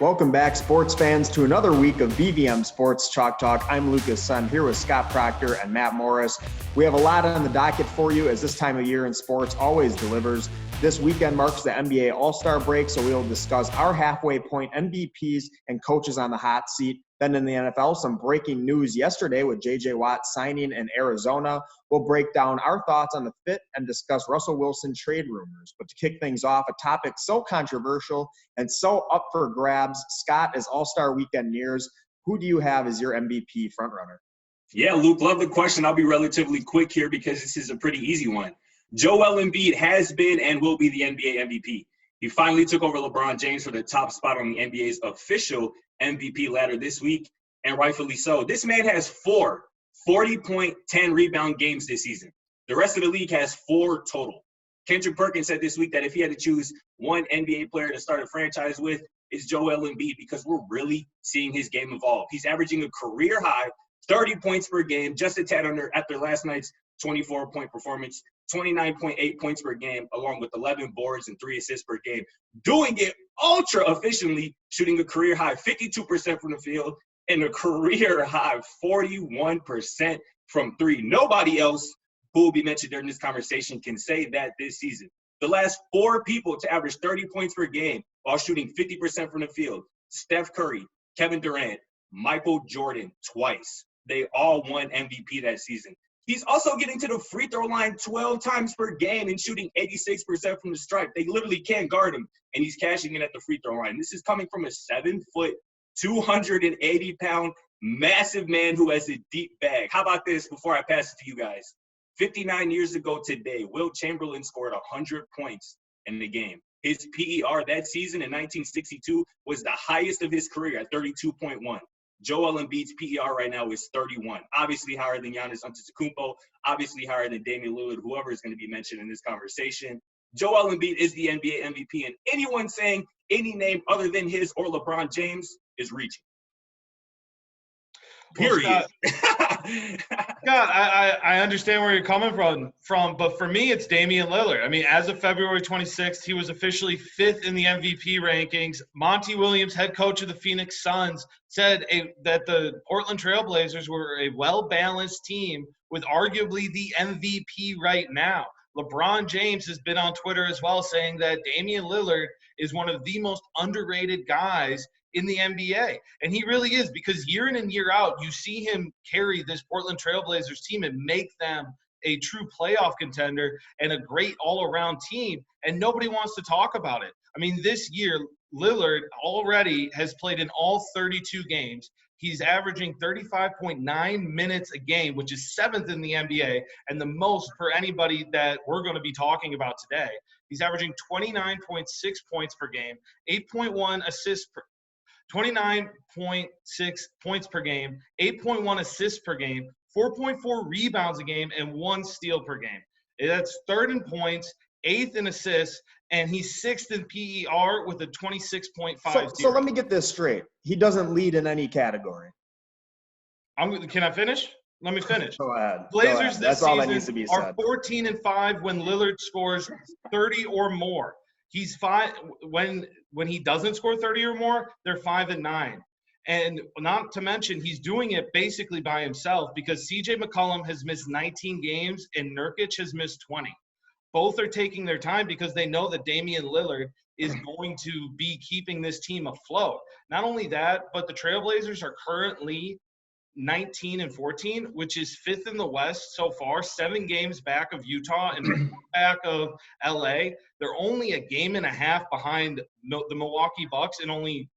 Welcome back, sports fans, to another week of BVM Sports Chalk Talk. I'm Lucas Semb here with Scott Procter and Matt Morris. We have a lot on the docket for you, as this time of year in sports always delivers. This weekend marks the NBA All-Star break, so we'll discuss our halfway point MVPs and coaches on the hot seat. Then in the NFL, some breaking news yesterday with J.J. Watt signing in Arizona. We'll break down our thoughts on the fit and discuss Russell Wilson trade rumors. But to kick things off, a topic so controversial and so up for grabs, Scott, as All-Star weekend nears, who do you have as your MVP frontrunner? Yeah, Luke, love the question. I'll be relatively quick here because this is a pretty easy one. Joel Embiid has been and will be the NBA MVP. He finally took over LeBron James for the top spot on the NBA's official MVP ladder this week, and rightfully so. This man has 4 40-point, 10-rebound games this season. The rest of the league has 4 total. Kendrick Perkins said this week that if he had to choose one NBA player to start a franchise with, it's Joel Embiid, because we're really seeing his game evolve. He's averaging a career-high 30 points per game, just a tad under after last night's 24-point performance, 29.8 points per game, along with 11 boards and 3 assists per game. Doing it ultra efficiently, shooting a career-high 52% from the field and a career-high 41% from 3. Nobody else who will be mentioned during this conversation can say that this season. The last 4 people to average 30 points per game while shooting 50% from the field: Steph Curry, Kevin Durant, Michael Jordan twice. They all won MVP that season. He's also getting to the free throw line 12 times per game and shooting 86% from the stripe. They literally can't guard him, and he's cashing in at the free throw line. This is coming from a 7-foot, 280-pound, massive man who has a deep bag. How about this before I pass it to you guys? 59 years ago today, Wilt Chamberlain scored 100 points in the game. His PER that season in 1962 was the highest of his career at 32.1. Joel Embiid's PER right now is 31. Obviously higher than Giannis Antetokounmpo, obviously higher than Damian Lillard, whoever is going to be mentioned in this conversation. Joel Embiid is the NBA MVP, and anyone saying any name other than his or LeBron James is reaching. Period. Scott, I understand where you're coming from, but for me, it's Damian Lillard. I mean, as of February 26th, he was officially 5th in the MVP rankings. Monty Williams, head coach of the Phoenix Suns, said that the Portland Trail Blazers were a well-balanced team with arguably the MVP right now. LeBron James has been on Twitter as well, saying that Damian Lillard is one of the most underrated guys in the NBA. And he really is, because year in and year out, you see him carry this Portland Trail Blazers team and make them a true playoff contender and a great all-around team, and nobody wants to talk about it. I mean, this year, Lillard already has played in all 32 games. He's averaging 35.9 minutes a game, which is 7th in the NBA and the most for anybody that we're going to be talking about today. He's averaging 29.6 points per game, 8.1 assists per 29.6 points per game, 8.1 assists per game, 4.4 rebounds a game, and 1 steal per game. That's 3rd in points, 8th in assists, and he's 6th in PER with a 26.5. So let me get this straight. He doesn't lead in any category. Can I finish? Let me finish. Go ahead. Blazers this That's all that season needs to be are said. 14-5 when Lillard scores 30 or more. He's 5 when he doesn't score 30 or more, they're 5-9. And not to mention, he's doing it basically by himself, because CJ McCollum has missed 19 games and Nurkic has missed 20. Both are taking their time because they know that Damian Lillard is going to be keeping this team afloat. Not only that, but the Trailblazers are currently 19-14, which is 5th in the West so far, 7 games back of Utah and back of LA. They're only a game and a half behind the Milwaukee Bucks and only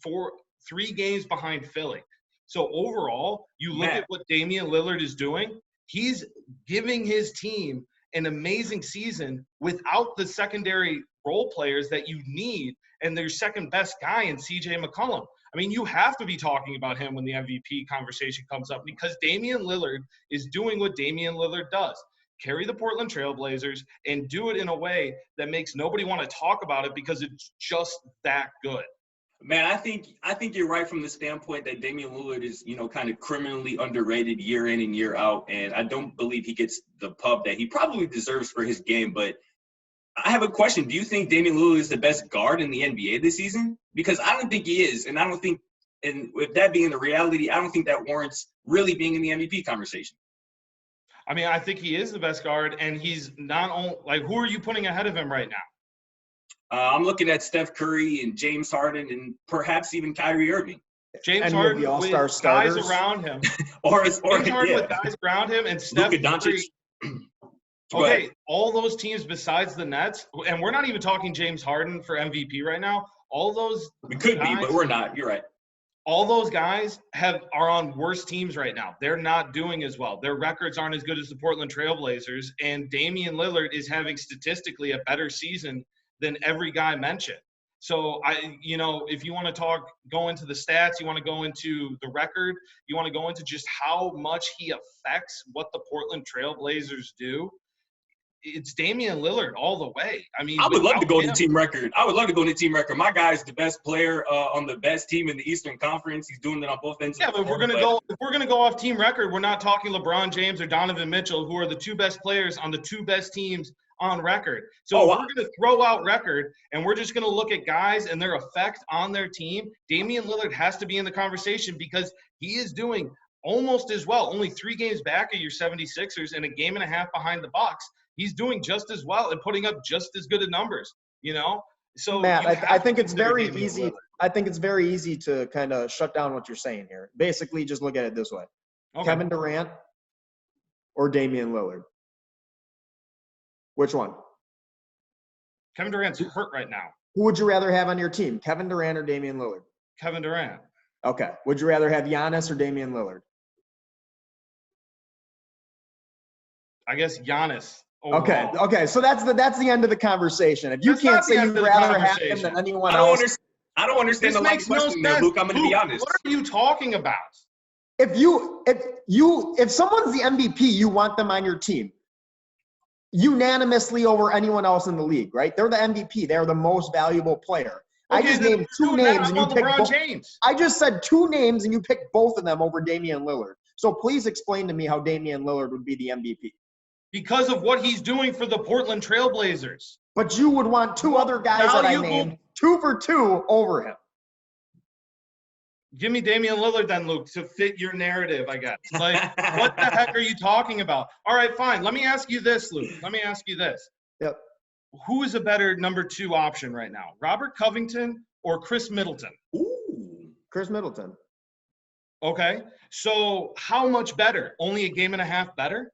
3 games behind Philly. So overall, you look at what Damian Lillard is doing, he's giving his team an amazing season without the secondary role players that you need, and their second best guy in CJ McCollum. I mean, you have to be talking about him when the MVP conversation comes up, because Damian Lillard is doing what Damian Lillard does. Carry the Portland Trail Blazers and do it in a way that makes nobody want to talk about it because it's just that good. Man, I think you're right from the standpoint that Damian Lillard is, kind of criminally underrated year in and year out, and I don't believe he gets the pub that he probably deserves for his game. But I have a question. Do you think Damian Lillard is the best guard in the NBA this season? Because I don't think he is, and I don't think, and with that being the reality, I don't think that warrants really being in the MVP conversation. I mean, I think he is the best guard, and he's not only like, who are you putting ahead of him right now? I'm looking at Steph Curry and James Harden and perhaps even Kyrie Irving. James Harden with guys around him. James Harden with guys around him and Steph Curry. Okay, all those teams besides the Nets, and we're not even talking James Harden for MVP right now. All those we could be, but we're not. You're right. All those guys are on worse teams right now. They're not doing as well. Their records aren't as good as the Portland Trailblazers, and Damian Lillard is having statistically a better season than every guy mentioned. So, if you want to go into the stats, you want to go into the record, you want to go into just how much he affects what the Portland Trailblazers do, it's Damian Lillard all the way. I mean, I would love to go into team record. My guy's the best player on the best team in the Eastern Conference. He's doing it on both ends. Yeah, but if we're gonna go off team record, we're not talking LeBron James or Donovan Mitchell, who are the two best players on the two best teams on record. So we're going to throw out record, and we're just going to look at guys and their effect on their team. Damian Lillard has to be in the conversation because he is doing almost as well. Only 3 games back of your 76ers and a game and a half behind the Bucks. He's doing just as well and putting up just as good of numbers, So Matt, I think it's very easy. Lillard. I think it's very easy to kind of shut down what you're saying here. Basically, just look at it this way. Okay. Kevin Durant or Damian Lillard? Which one? Kevin Durant's hurt right now. Who would you rather have on your team, Kevin Durant or Damian Lillard? Kevin Durant. Okay. Would you rather have Giannis or Damian Lillard? I guess Giannis. Overall. Okay. So that's the end of the conversation. If you can't say you'd rather have him than anyone else. I don't understand the last question there, Luke. I'm going to be honest. What are you talking about? If someone's the MVP, you want them on your team. Unanimously over anyone else in the league, right? They're the MVP. They're the most valuable player. Okay, I just named 2 names and you picked both. James. I just said 2 names and you picked both of them over Damian Lillard. So please explain to me how Damian Lillard would be the MVP. Because of what he's doing for the Portland Trailblazers. But you would want 2 other guys that I named 2 for 2 over him. Give me Damian Lillard then, Luke, to fit your narrative, I guess. Like, what the heck are you talking about? All right, fine. Let me ask you this, Luke. Yep. Who is a better number 2 option right now? Robert Covington or Chris Middleton? Ooh, Chris Middleton. Okay. So how much better? Only a game and a half better?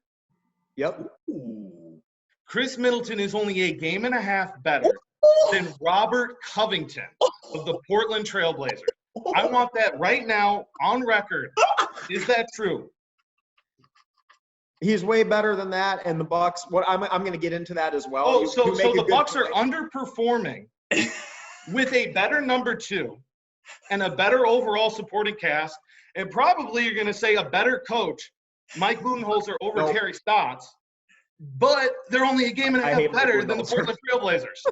Yep. Ooh. Chris Middleton is only a game and a half better than Robert Covington of the Portland Trailblazers. I want that right now on record. Is that true? He's way better than that, and the Bucks. I'm going to get into that as well. So the Bucks are underperforming with a better number 2 and a better overall supporting cast, and probably you're going to say a better coach, Mike Budenholzer over Terry Stotts, but they're only a game and a half better than the Portland Trailblazers.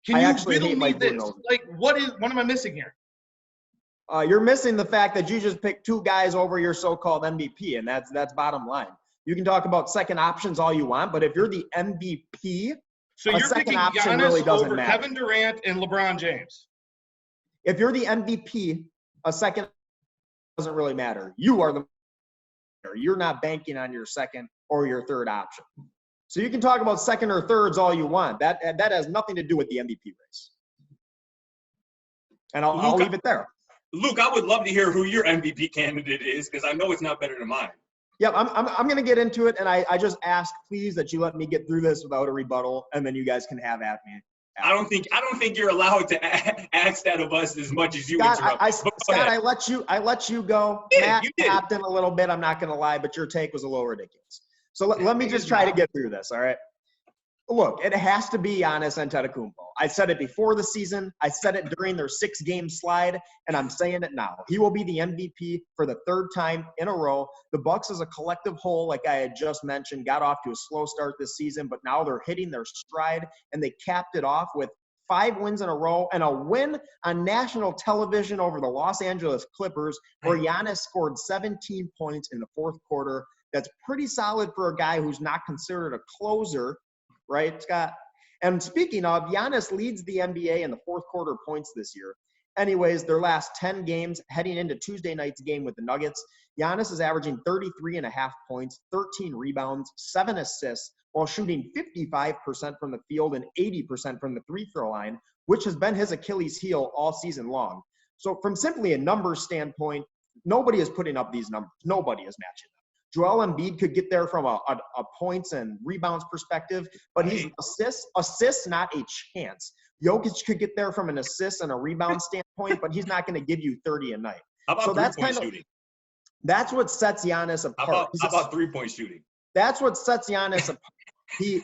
Can you riddle me this? Like, what am I missing here? You're missing the fact that you just picked 2 guys over your so-called MVP, and that's bottom line. You can talk about second options all you want, but if you're the MVP, so you're picking Giannis really over Kevin Durant and LeBron James. If you're the MVP, a second doesn't really matter. You are the you're not banking on your second or your third option. So you can talk about second or thirds all you want. That has nothing to do with the MVP race. And I'll leave it there. Luke, I would love to hear who your MVP candidate is because I know it's not better than mine. Yeah, I'm going to get into it, and I just ask, please, that you let me get through this without a rebuttal, and then you guys can have at me. I don't think you're allowed to ask that of us as much as you Scott, interrupt. Scott, I let you go. Matt tapped in a little bit. I'm not going to lie, but your take was a little ridiculous. So let me just try to get through this, all right? Look, it has to be Giannis Antetokounmpo. I said it before the season. I said it during their 6-game slide, and I'm saying it now. He will be the MVP for the 3rd time in a row. The Bucks as a collective whole, like I had just mentioned, got off to a slow start this season, but now they're hitting their stride, and they capped it off with 5 wins in a row and a win on national television over the Los Angeles Clippers, where Giannis scored 17 points in the 4th quarter. That's pretty solid for a guy who's not considered a closer. Right, Scott? And speaking of, Giannis leads the NBA in the fourth quarter points this year. Anyways, their last 10 games heading into Tuesday night's game with the Nuggets, Giannis is averaging 33.5 points, 13 rebounds, 7 assists, while shooting 55% from the field and 80% from the free throw line, which has been his Achilles heel all season long. So from simply a numbers standpoint, nobody is putting up these numbers. Nobody is matching them. Joel Embiid could get there from a points and rebounds perspective, but he's assists, not a chance. Jokic could get there from an assist and a rebound standpoint, but he's not going to give you 30 a night. How about so that's three-point shooting? That's what sets Giannis apart. How about three-point shooting? That's what sets Giannis apart.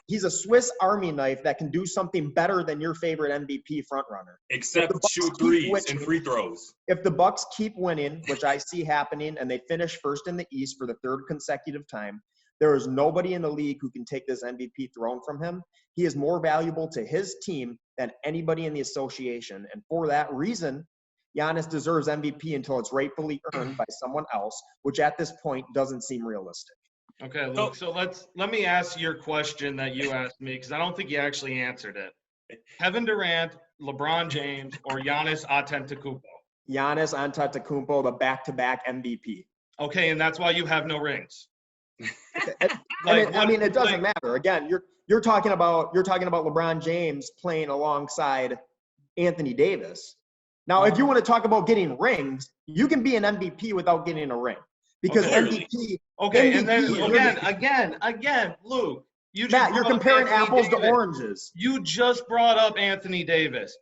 He's a Swiss Army knife that can do something better than your favorite MVP frontrunner. Except shoot threes and free throws. If the Bucks keep winning, which I see happening, and they finish first in the East for the third consecutive time, there is nobody in the league who can take this MVP throne from him. He is more valuable to his team than anybody in the association. And for that reason, Giannis deserves MVP until it's rightfully earned by someone else, which at this point doesn't seem realistic. Okay, Luke, so let me ask your question that you asked me, because I don't think you actually answered it. Kevin Durant, LeBron James, or Giannis Antetokounmpo? Giannis Antetokounmpo, the back-to-back MVP. Okay, and that's why you have no rings. It doesn't matter. Again, you're talking about LeBron James playing alongside Anthony Davis. Now, if you want to talk about getting rings, you can be an MVP without getting a ring. Because MVP. Okay, MVP, and then again, Luke. You're comparing apples to oranges. You just brought up Anthony Davis.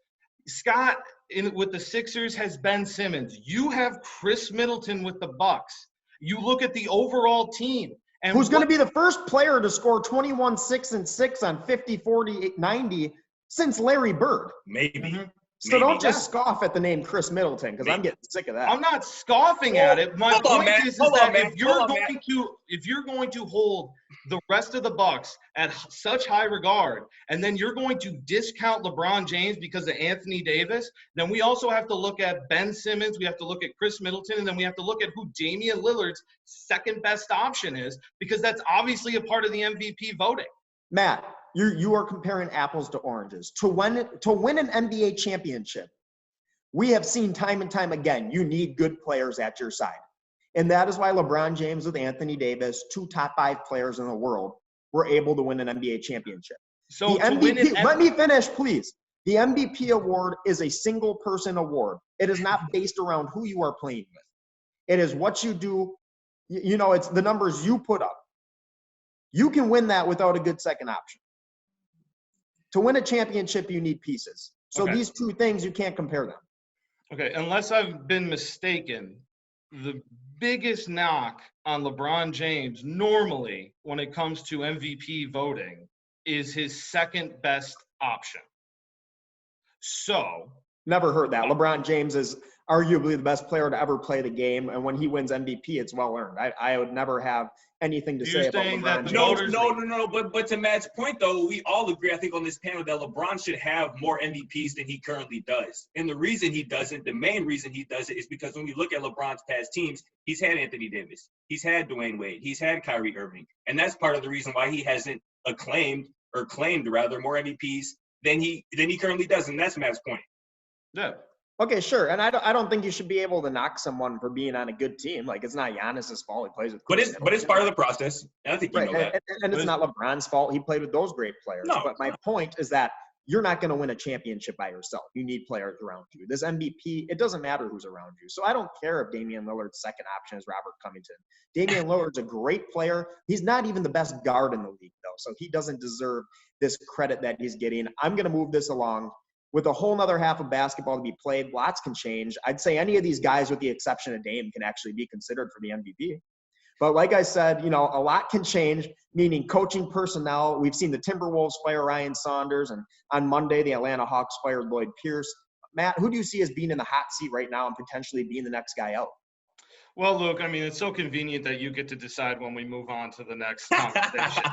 Scott with the Sixers has Ben Simmons. You have Chris Middleton with the Bucks. You look at the overall team. And who's going to be the first player to score 21, 6, and 6 on 50, 40, 90 since Larry Bird? Maybe. Mm-hmm. So don't just scoff at the name Chris Middleton, because I'm getting sick of that. I'm not scoffing at it. My point is that if you're going to hold the rest of the Bucks at such high regard, and then you're going to discount LeBron James because of Anthony Davis, then we also have to look at Ben Simmons, we have to look at Chris Middleton, and then we have to look at who Damian Lillard's second best option is, because that's obviously a part of the MVP voting. Matt, you are comparing apples to oranges. To win an NBA championship, we have seen time and time again, you need good players at your side. And that is why LeBron James with Anthony Davis, 2 top 5 players in the world, were able to win an NBA championship. So the MVP, let me finish, please. The MVP award is a single person award. It is not based around who you are playing with. It is what you do. It's the numbers you put up. You can win that without a good second option. To win a championship, you need pieces. So these two things, you can't compare them. Okay, unless I've been mistaken, the biggest knock on LeBron James normally when it comes to MVP voting is his second best option. So. Never heard that. LeBron James is arguably the best player to ever play the game, and when he wins MVP, it's well earned. I would never have anything to say about LeBron James. No. But to Matt's point, though, we all agree, I think, on this panel that LeBron should have more MVPs than he currently does. And the reason he doesn't, the main reason he does it, is because when we look at LeBron's past teams, he's had Anthony Davis, he's had Dwayne Wade, he's had Kyrie Irving, and that's part of the reason why he hasn't claimed more MVPs than he currently does, and that's Matt's point. Yeah. Okay, sure. And I don't think you should be able to knock someone for being on a good team. Like, it's not Giannis's fault. He plays with Chris But it's part of the process. And I think you know that. And it's not LeBron's fault. He played with those great players. No. But my point is that you're not going to win a championship by yourself. You need players around you. This MVP, it doesn't matter who's around you. So I don't care if Damian Lillard's second option is Robert Covington. Damian Lillard's a great player. He's not even the best guard in the league, though. So he doesn't deserve this credit that he's getting. I'm going to move this along. With a whole nother half of basketball to be played, lots can change. I'd say any of these guys, with the exception of Dame, can actually be considered for the MVP. But like I said, a lot can change, meaning coaching personnel. We've seen the Timberwolves fire Ryan Saunders, and on Monday, the Atlanta Hawks fired Lloyd Pierce. Matt, who do you see as being in the hot seat right now and potentially being the next guy out? Well, Luke, I mean, it's so convenient that you get to decide when we move on to the next conversation.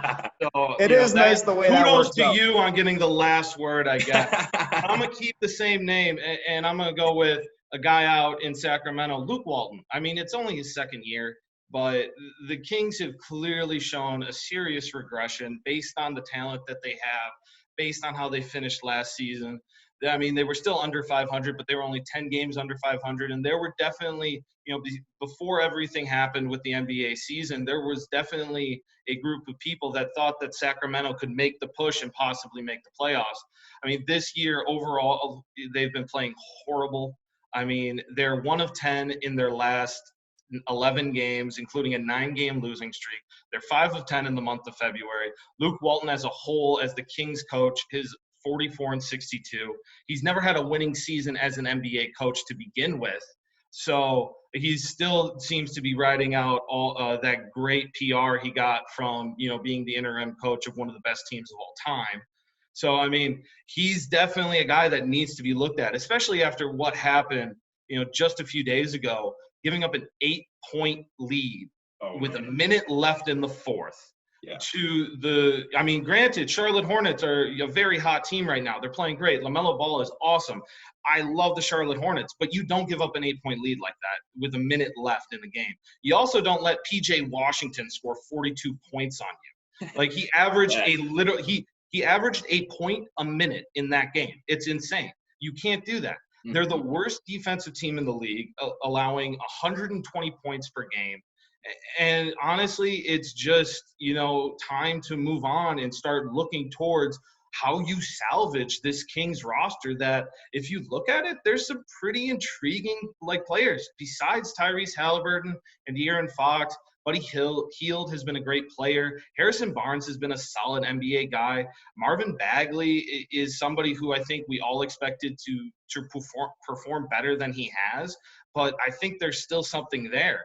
So, it is nice the way that works. Kudos to you on getting the last word, I guess. I'm going to keep the same name, and I'm going to go with a guy out in Sacramento, Luke Walton. I mean, it's only his second year, but the Kings have clearly shown a serious regression based on the talent that they have. based on how they finished last season. I mean, they were still under 500, but they were only 10 games under 500. And there were definitely, before everything happened with the NBA season, there was definitely a group of people that thought that Sacramento could make the push and possibly make the playoffs. I mean, this year overall, they've been playing horrible. I mean, they're 1 of 10 in their last 11 games, including a 9-game losing streak. They're 5 of 10 in the month of February. Luke Walton as a whole, as the Kings coach, his 44-62. He's never had a winning season as an NBA coach to begin with. So he still seems to be riding out all that great PR he got from, being the interim coach of one of the best teams of all time. So, I mean, he's definitely a guy that needs to be looked at, especially after what happened, just a few days ago, giving up an 8-point lead with a minute left in the fourth. Yeah. Granted, Charlotte Hornets are a very hot team right now. They're playing great. LaMelo Ball is awesome. I love the Charlotte Hornets, but you don't give up an 8-point lead like that with a minute left in the game. You also don't let P.J. Washington score 42 points on you. Like, he averaged he averaged a point a minute in that game. It's insane. You can't do that. Mm-hmm. They're the worst defensive team in the league, allowing 120 points per game. And honestly, it's just, time to move on and start looking towards how you salvage this Kings roster that, if you look at it, there's some pretty intriguing players besides Tyrese Halliburton and De'Aaron Fox. Buddy Hield has been a great player. Harrison Barnes has been a solid NBA guy. Marvin Bagley is somebody who I think we all expected to perform better than he has, but I think there's still something there.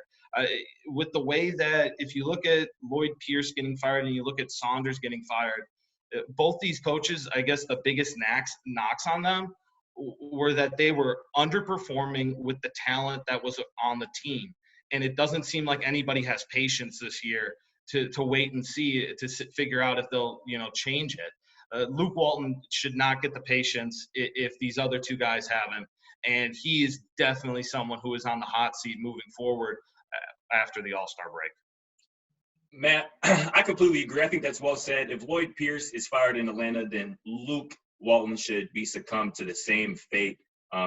With the way that, if you look at Lloyd Pierce getting fired and you look at Saunders getting fired, both these coaches, I guess the biggest knocks on them were that they were underperforming with the talent that was on the team. And it doesn't seem like anybody has patience this year to wait and see, to figure out if they'll, change it. Luke Walton should not get the patience if these other two guys haven't. And he is definitely someone who is on the hot seat moving forward after the All-Star break. Matt, I completely agree. I think that's well said. If Lloyd Pierce is fired in Atlanta, then Luke Walton should be succumbed to the same fate.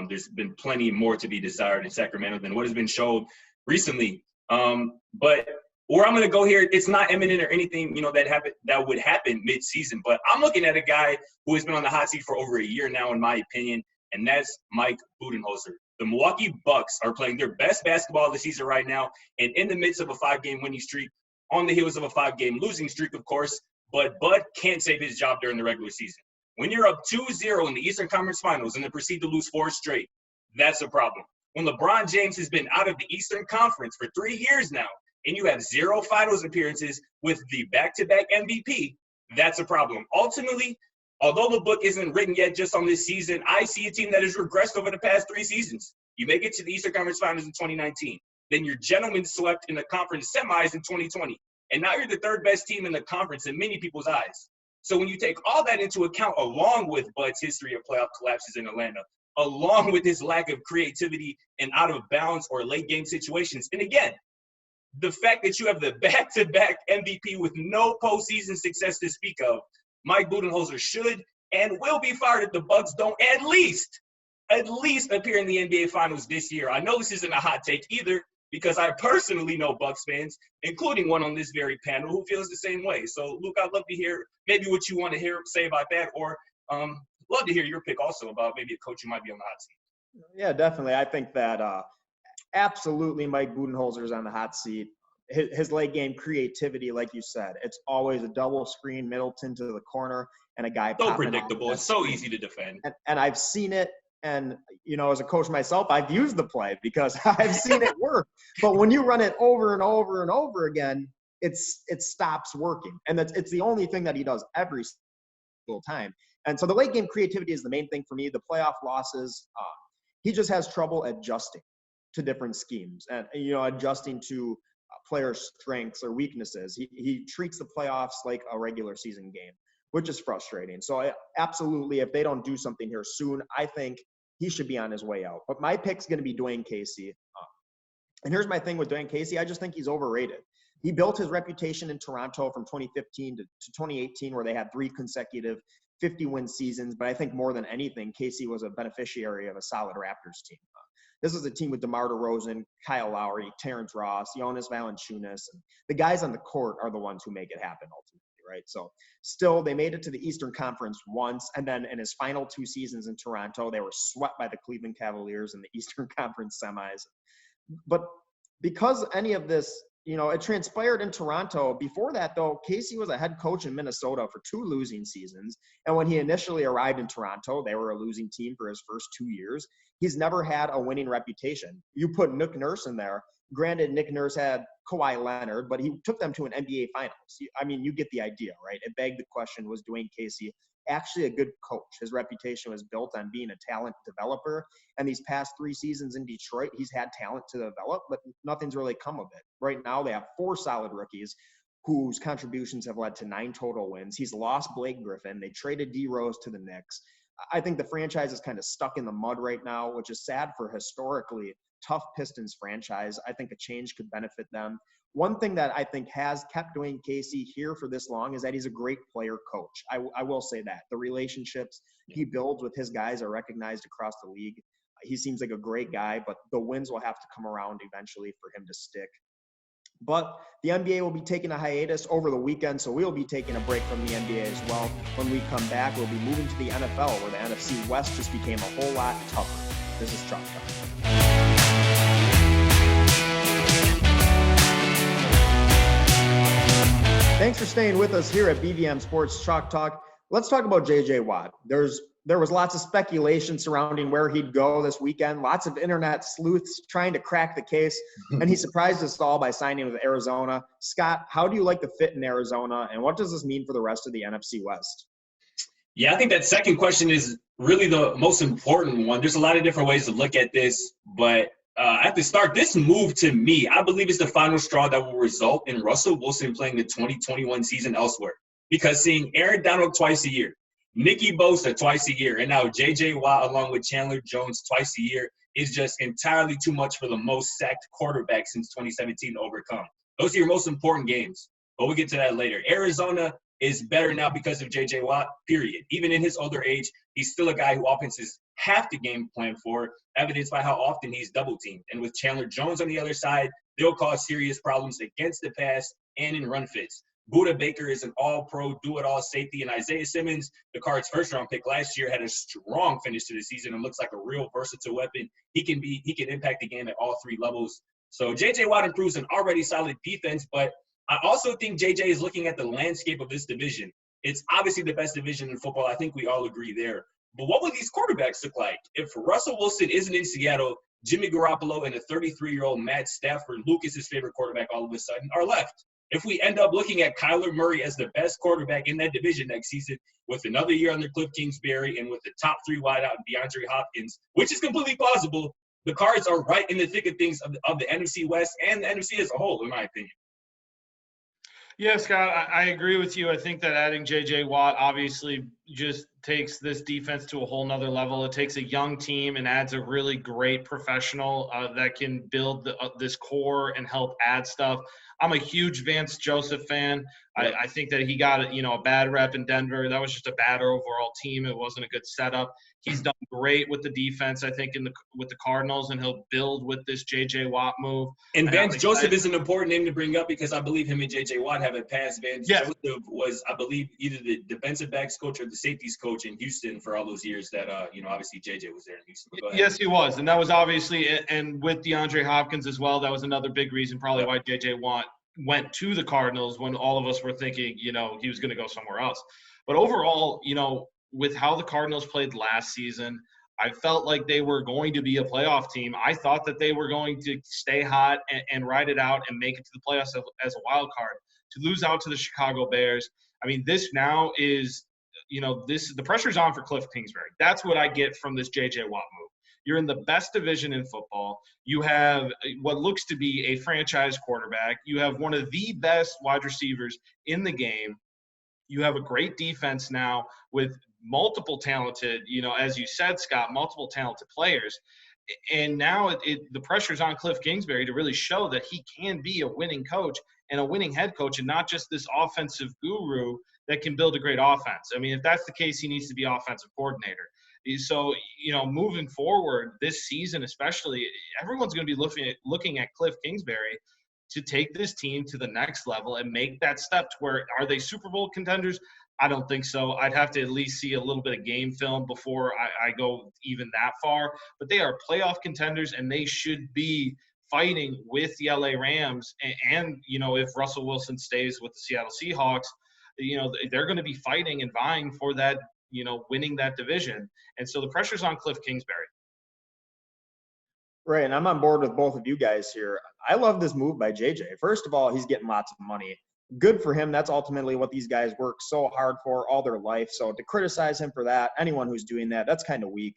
There's been plenty more to be desired in Sacramento than what has been shown recently. But where I'm going to go here, it's not imminent or anything, that would happen mid-season. But I'm looking at a guy who has been on the hot seat for over a year now, in my opinion, and that's Mike Budenholzer. The Milwaukee Bucks are playing their best basketball of the season right now, and in the midst of a 5-game winning streak, on the heels of a 5-game losing streak, of course. But Bud can't save his job during the regular season. When you're up 2-0 in the Eastern Conference Finals and then proceed to lose 4 straight, that's a problem. When LeBron James has been out of the Eastern Conference for 3 years now, and you have 0 finals appearances with the back-to-back MVP, that's a problem. Ultimately, although the book isn't written yet just on this season, I see a team that has regressed over the past 3 seasons. You make it to the Eastern Conference Finals in 2019. Then you're gentlemen swept in the conference semis in 2020. And now you're the 3rd best team in the conference in many people's eyes. So when you take all that into account, along with Bud's history of playoff collapses in Atlanta, along with his lack of creativity and out of bounds or late game situations, and again, the fact that you have the back-to-back MVP with no postseason success to speak of, Mike Budenholzer should and will be fired if the Bucks don't at least appear in the NBA Finals this year. I know this isn't a hot take either, because I personally know Bucks fans, including one on this very panel, who feels the same way. So, Luke, I'd love to hear maybe what you want to say about that, or love to hear your pick also about maybe a coach who might be on the hot seat. Yeah, definitely. I think that absolutely Mike Budenholzer is on the hot seat. His late game creativity, like you said, it's always a double screen, Middleton to the corner, and a guy so predictable. It's so easy to defend. And I've seen it. And, as a coach myself, I've used the play because I've seen it work. But when you run it over and over and over again, it stops working. And it's the only thing that he does every single time. And so the late game creativity is the main thing for me. The playoff losses, he just has trouble adjusting to different schemes and, adjusting to players' strengths or weaknesses. He treats the playoffs like a regular season game, which is frustrating. So absolutely, if they don't do something here soon, I think he should be on his way out. But my pick's going to be Dwayne Casey. And here's my thing with Dwayne Casey. I just think he's overrated. He built his reputation in Toronto from 2015 to 2018, where they had 3 consecutive 50-win seasons, but I think more than anything, Casey was a beneficiary of a solid Raptors team. This is a team with DeMar DeRozan, Kyle Lowry, Terrence Ross, Jonas Valanciunas. And the guys on the court are the ones who make it happen ultimately, right? So still, they made it to the Eastern Conference once, and then in his final 2 seasons in Toronto, they were swept by the Cleveland Cavaliers in the Eastern Conference semis. But because any of this, it transpired in Toronto. Before that, though, Casey was a head coach in Minnesota for 2 losing seasons. And when he initially arrived in Toronto, they were a losing team for his first 2 years. He's never had a winning reputation. You put Nick Nurse in there. Granted, Nick Nurse had Kawhi Leonard, but he took them to an NBA Finals. I mean, you get the idea, right? It begged the question, was Dwayne Casey actually a good coach? His reputation was built on being a talent developer. And these past 3 seasons in Detroit, he's had talent to develop, but nothing's really come of it. Right now, they have 4 solid rookies whose contributions have led to 9 total wins. He's lost Blake Griffin. They traded D Rose to the Knicks. I think the franchise is kind of stuck in the mud right now, which is sad for a historically tough Pistons franchise. I think a change could benefit them. One thing that I think has kept Dwayne Casey here for this long is that he's a great player coach. I will say that. The relationships he builds with his guys are recognized across the league. He seems like a great guy, but the wins will have to come around eventually for him to stick. But the NBA will be taking a hiatus over the weekend, so we'll be taking a break from the NBA as well. When we come back, we'll be moving to the NFL, where the NFC West just became a whole lot tougher. This is Chalk Talk. Thanks for staying with us here at BVM Sports Chalk Talk. Let's talk about J.J. Watt. There was lots of speculation surrounding where he'd go this weekend. Lots of internet sleuths trying to crack the case, and he surprised us all by signing with Arizona. Scott, how do you like the fit in Arizona, and what does this mean for the rest of the NFC West? Yeah, I think that second question is really the most important one. There's a lot of different ways to look at this, but at the start, this move to me, I believe is the final straw that will result in Russell Wilson playing the 2021 season elsewhere. Because seeing Aaron Donald twice a year, Nicky Bosa twice a year, and now J.J. Watt along with Chandler Jones twice a year is just entirely too much for the most sacked quarterback since 2017 to overcome. Those are your most important games, but we'll get to that later. Arizona is better now because of J.J. Watt, period. Even in his older age, he's still a guy who offenses have to game plan for, evidenced by how often he's double-teamed. And with Chandler Jones on the other side, they'll cause serious problems against the pass and in run fits. Budda Baker is an all-pro, do-it-all safety, and Isaiah Simmons, the Cards' first-round pick last year, had a strong finish to the season and looks like a real versatile weapon. He can impact the game at all 3 levels. So J.J. Watt improves an already solid defense, but I also think J.J. is looking at the landscape of this division. It's obviously the best division in football. I think we all agree there. But what would these quarterbacks look like? If Russell Wilson isn't in Seattle, Jimmy Garoppolo and a 33-year-old Matt Stafford, Lucas's favorite quarterback, all of a sudden are left. If we end up looking at Kyler Murray as the best quarterback in that division next season, with another year under Cliff Kingsbury and with the top 3 wideout DeAndre Hopkins, which is completely plausible, the Cards are right in the thick of things of the NFC West and the NFC as a whole, in my opinion. Yeah, Scott, I agree with you. I think that adding J.J. Watt obviously just takes this defense to a whole nother level. It takes a young team and adds a really great professional that can build this core and help add stuff. I'm a huge Vance Joseph fan. I think that he got a bad rep in Denver. That was just a bad overall team. It wasn't a good setup. He's done great with the defense, I think, with the Cardinals, and he'll build with this J.J. Watt move. And Vance Joseph is an important name to bring up because I believe him and J.J. Watt have a past. Vance Joseph was, I believe, either the defensive backs coach or the safeties coach in Houston for all those years that, obviously J.J. was there in Houston. Yes, he was. And that was obviously – and with DeAndre Hopkins as well, that was another big reason probably why J.J. Watt went to the Cardinals when all of us were thinking, he was going to go somewhere else. But overall, with how the Cardinals played last season, I felt like they were going to be a playoff team. I thought that they were going to stay hot and ride it out and make it to the playoffs as a wild card. To lose out to the Chicago Bears, I mean, this now is, the pressure's on for Cliff Kingsbury. That's what I get from this J.J. Watt move. You're in the best division in football. You have what looks to be a franchise quarterback. You have one of the best wide receivers in the game. You have a great defense now with multiple talented, as you said, Scott, multiple talented players. And now the pressure's on Cliff Kingsbury to really show that he can be a winning coach and a winning head coach and not just this offensive guru that can build a great offense. I mean, if that's the case, he needs to be offensive coordinator. So, moving forward this season especially, everyone's going to be looking at Cliff Kingsbury to take this team to the next level and make that step to where, are they Super Bowl contenders? I don't think so. I'd have to at least see a little bit of game film before I go even that far. But they are playoff contenders, and they should be fighting with the LA Rams. And if Russell Wilson stays with the Seattle Seahawks, they're going to be fighting and vying for that, winning that division. And so the pressure's on Cliff Kingsbury. Right, and I'm on board with both of you guys here. I love this move by JJ. First of all, he's getting lots of money. Good for him. That's ultimately what these guys work so hard for all their life. So to criticize him for that, anyone who's doing that, that's kind of weak.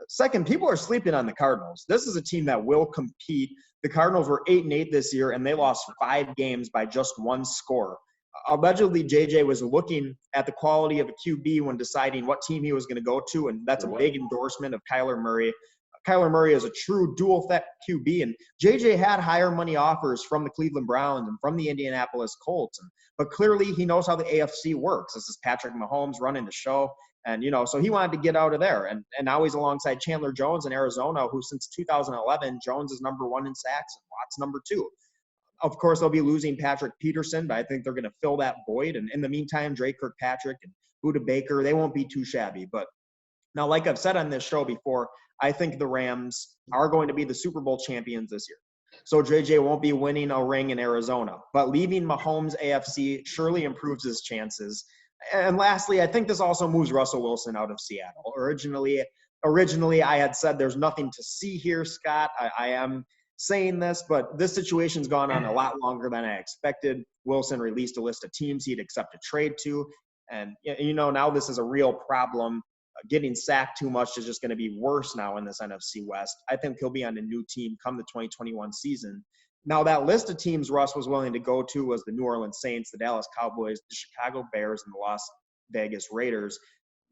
Second, people are sleeping on the Cardinals. This is a team that will compete. The Cardinals were 8-8 this year, and they lost 5 games by just 1 score. Allegedly, JJ was looking at the quality of a QB when deciding what team he was going to go to, and that's a big endorsement of Kyler Murray. Kyler Murray is a true dual-threat QB, and JJ had higher money offers from the Cleveland Browns and from the Indianapolis Colts. But clearly, he knows how the AFC works. This is Patrick Mahomes running the show, and so he wanted to get out of there. And now he's alongside Chandler Jones in Arizona, who since 2011, Jones is number 1 in sacks and Watt's number 2. Of course, they'll be losing Patrick Peterson, but I think they're going to fill that void. And in the meantime, Drake Kirkpatrick and Budda Baker, they won't be too shabby. But now, like I've said on this show before, I think the Rams are going to be the Super Bowl champions this year. So JJ won't be winning a ring in Arizona. But leaving Mahomes AFC surely improves his chances. And lastly, I think this also moves Russell Wilson out of Seattle. Originally, I had said there's nothing to see here, Scott. I am saying this, but this situation's gone on a lot longer than I expected. Wilson released a list of teams he'd accept a trade to. And, now this is a real problem. Getting sacked too much is just going to be worse now in this NFC West. I think he'll be on a new team come the 2021 season. Now, that list of teams Russ was willing to go to was the New Orleans Saints, the Dallas Cowboys, the Chicago Bears, and the Las Vegas Raiders.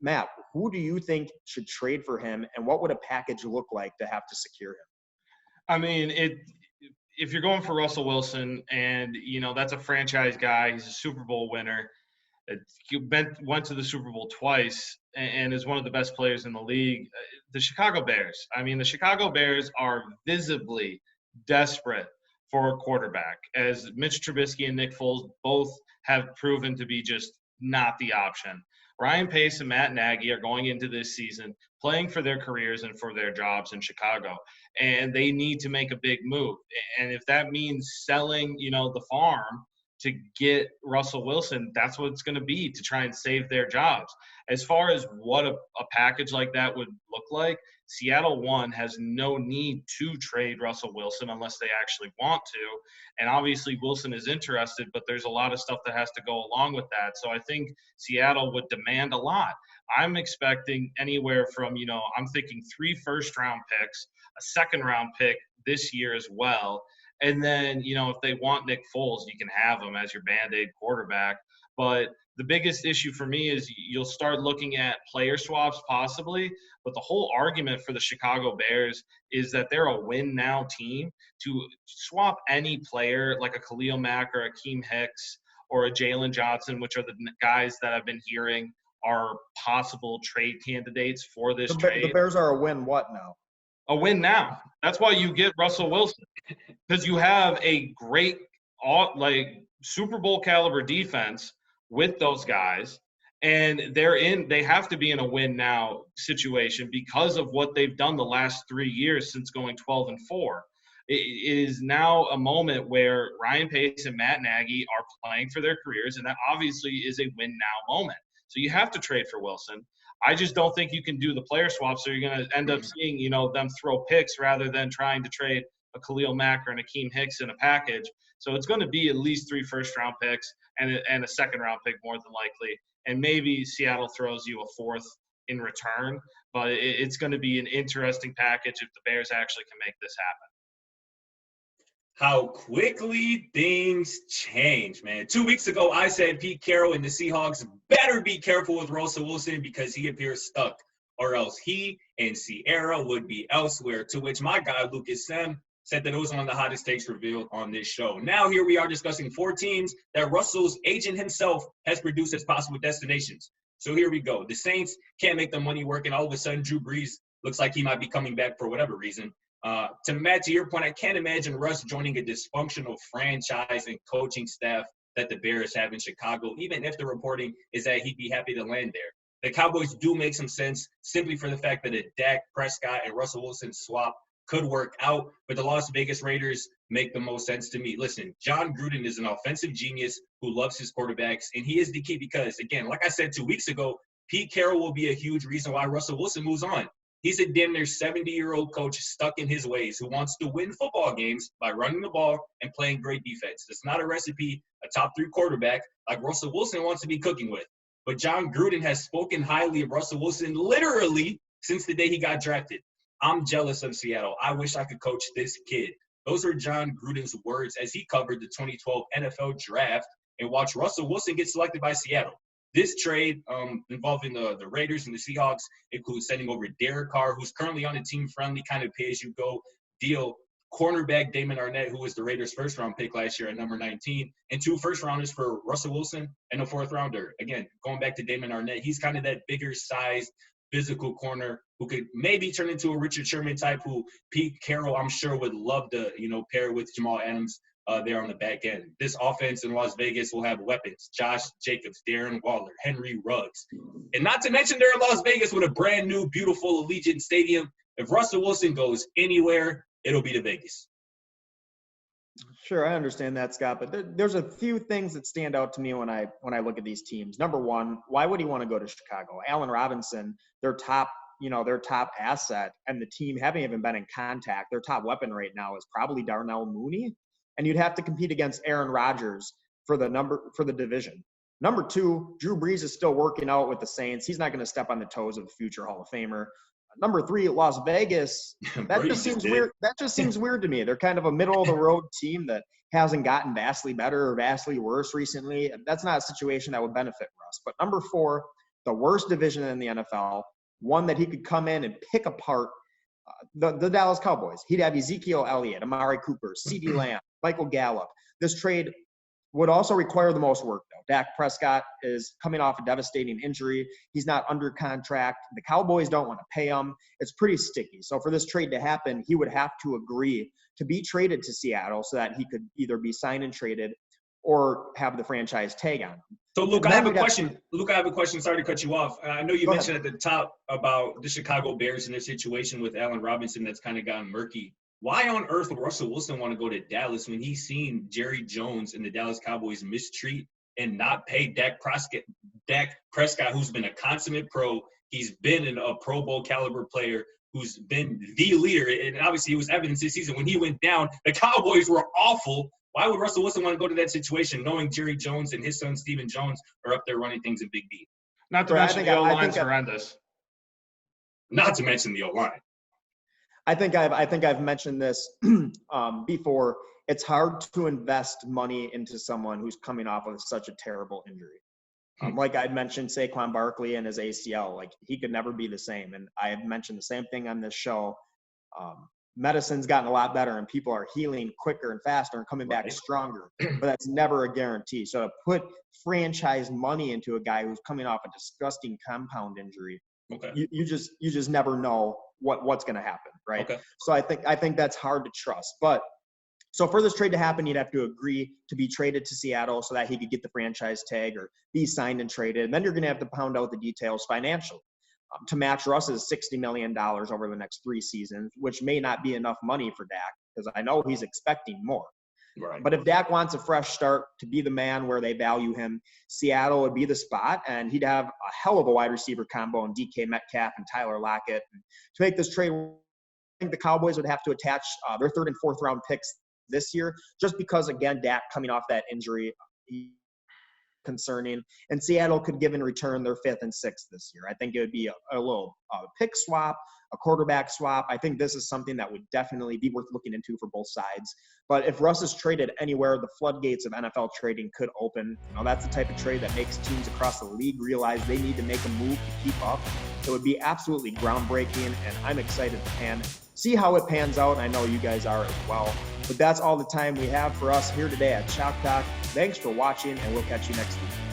Matt, who do you think should trade for him, and what would a package look like to have to secure him? I mean, if you're going for Russell Wilson and, that's a franchise guy, he's a Super Bowl winner, he went to the Super Bowl twice and is one of the best players in the league. The Chicago Bears are visibly desperate for a quarterback, as Mitch Trubisky and Nick Foles both have proven to be just not the option. Ryan Pace and Matt Nagy are going into this season playing for their careers and for their jobs in Chicago, and they need to make a big move. And if that means selling, the farm to get Russell Wilson, that's what it's going to be to try and save their jobs. As far as what a package like that would look like, Seattle, one, has no need to trade Russell Wilson unless they actually want to. And obviously Wilson is interested, but there's a lot of stuff that has to go along with that. So I think Seattle would demand a lot. I'm expecting anywhere from, I'm thinking 3 first-round picks, a second-round pick this year as well. And then, if they want Nick Foles, you can have him as your Band-Aid quarterback. But the biggest issue for me is you'll start looking at player swaps possibly. But the whole argument for the Chicago Bears is that they're a win-now team. To swap any player like a Khalil Mack or a Akeem Hicks or a Jalen Johnson, which are the guys that I've been hearing are possible trade candidates for this trade. The Bears are a win what now? A win now. That's why you get Russell Wilson, because you have a great, Super Bowl caliber defense with those guys, and they have to be in a win now situation because of what they've done the last 3 years since going 12-4. It is now a moment where Ryan Pace and Matt Nagy are playing for their careers, and that obviously is a win now moment. So you have to trade for Wilson. I just don't think you can do the player swap, so you're going to end up seeing, them throw picks rather than trying to trade a Khalil Mack or an Akeem Hicks in a package. So it's going to be at least 3 first-round picks and a second-round pick more than likely. And maybe Seattle throws you a 4th in return. But it's going to be an interesting package if the Bears actually can make this happen. How quickly things change, man. 2 weeks ago, I said Pete Carroll and the Seahawks better be careful with Russell Wilson because he appears stuck, or else he and Sierra would be elsewhere. To which my guy, Lucas Semb, said that it was one of the hottest takes revealed on this show. Now here we are discussing 4 teams that Russell's agent himself has produced as possible destinations. So here we go. The Saints can't make the money work, and all of a sudden Drew Brees looks like he might be coming back for whatever reason. To your point, I can't imagine Russ joining a dysfunctional franchise and coaching staff that the Bears have in Chicago, even if the reporting is that he'd be happy to land there. The Cowboys do make some sense simply for the fact that a Dak Prescott and Russell Wilson swap could work out, but the Las Vegas Raiders make the most sense to me. Listen, John Gruden is an offensive genius who loves his quarterbacks, and he is the key because, again, like I said 2 weeks ago, Pete Carroll will be a huge reason why Russell Wilson moves on. He's a damn near 70-year-old coach stuck in his ways who wants to win football games by running the ball and playing great defense. It's not a recipe a top 3 quarterback like Russell Wilson wants to be cooking with. But John Gruden has spoken highly of Russell Wilson literally since the day he got drafted. I'm jealous of Seattle. I wish I could coach this kid. Those are John Gruden's words as he covered the 2012 NFL Draft and watched Russell Wilson get selected by Seattle. This trade involving the Raiders and the Seahawks includes sending over Derek Carr, who's currently on a team-friendly kind of pay-as-you-go deal, cornerback Damon Arnett, who was the Raiders' first-round pick last year at number 19, and 2 first-rounders for Russell Wilson and a 4th-rounder. Again, going back to Damon Arnett, he's kind of that bigger-sized, physical corner who could maybe turn into a Richard Sherman type who Pete Carroll, I'm sure, would love to, pair with Jamal Adams there on the back end. This offense in Las Vegas will have weapons: Josh Jacobs, Darren Waller, Henry Ruggs. And not to mention they're in Las Vegas with a brand new, beautiful Allegiant Stadium. If Russell Wilson goes anywhere, it'll be to Vegas. Sure, I understand that, Scott, but there's a few things that stand out to me when I look at these teams. Number one, why would he want to go to Chicago? Allen Robinson, their top asset, and the team haven't even been in contact. Their top weapon right now is probably Darnell Mooney, and you'd have to compete against Aaron Rodgers for the division. Number two, Drew Brees is still working out with the Saints. He's not going to step on the toes of a future Hall of Famer. Number three, Las Vegas. That just seems weird. That just seems weird to me. They're kind of a middle-of-the-road team that hasn't gotten vastly better or vastly worse recently. That's not a situation that would benefit Russ. But number four, the worst division in the NFL, one that he could come in and pick apart the Dallas Cowboys. He'd have Ezekiel Elliott, Amari Cooper, CeeDee Lamb, Michael Gallup. This trade would also require the most work, though. Dak Prescott is coming off a devastating injury. He's not under contract. The Cowboys don't want to pay him. It's pretty sticky. So for this trade to happen, he would have to agree to be traded to Seattle so that he could either be signed and traded or have the franchise tag on him. So, Luke, I have a question. Luke, I have a question. Sorry to cut you off. I know you mentioned at the top about the Chicago Bears and their situation with Allen Robinson that's kind of gotten murky. Why on earth would Russell Wilson want to go to Dallas when he's seen Jerry Jones and the Dallas Cowboys mistreat and not pay Dak Prescott, who's been a consummate pro? He's been a Pro Bowl caliber player who's been the leader. And obviously it was evidence this season. When he went down, the Cowboys were awful. Why would Russell Wilson want to go to that situation knowing Jerry Jones and his son Stephen Jones are up there running things in Big D? Not to mention the O-line's horrendous. Not to mention the O-line. I think I've mentioned this before. It's hard to invest money into someone who's coming off of such a terrible injury. Like I'd mentioned Saquon Barkley and his ACL, like he could never be the same. And I have mentioned the same thing on this show. Medicine's gotten a lot better and people are healing quicker and faster and coming back stronger, but that's never a guarantee. So to put franchise money into a guy who's coming off a disgusting compound injury, you just never know what's going to happen, right? Okay. So I think that's hard to trust. But so for this trade to happen, you'd have to agree to be traded to Seattle so that he could get the franchise tag or be signed and traded. And then you're going to have to pound out the details financially to match Russ's $60 million over the next 3 seasons, which may not be enough money for Dak because I know he's expecting more. Right. But if Dak wants a fresh start to be the man where they value him, Seattle would be the spot, and he'd have a hell of a wide receiver combo in DK Metcalf and Tyler Lockett. And to make this trade, I think the Cowboys would have to attach their 3rd and 4th round picks this year, just because, again, Dak coming off that injury, concerning, and Seattle could give in return their 5th and 6th this year. I think it would be a little pick swap, a quarterback swap. I think this is something that would definitely be worth looking into for both sides. But if Russ is traded anywhere, the floodgates of NFL trading could open. That's the type of trade that makes teams across the league realize they need to make a move to keep up. It would be absolutely groundbreaking, and I'm excited to fan see how it pans out. And I know you guys are as well. But that's all the time we have for us here today at Chalk Talk. Thanks for watching, and we'll catch you next week.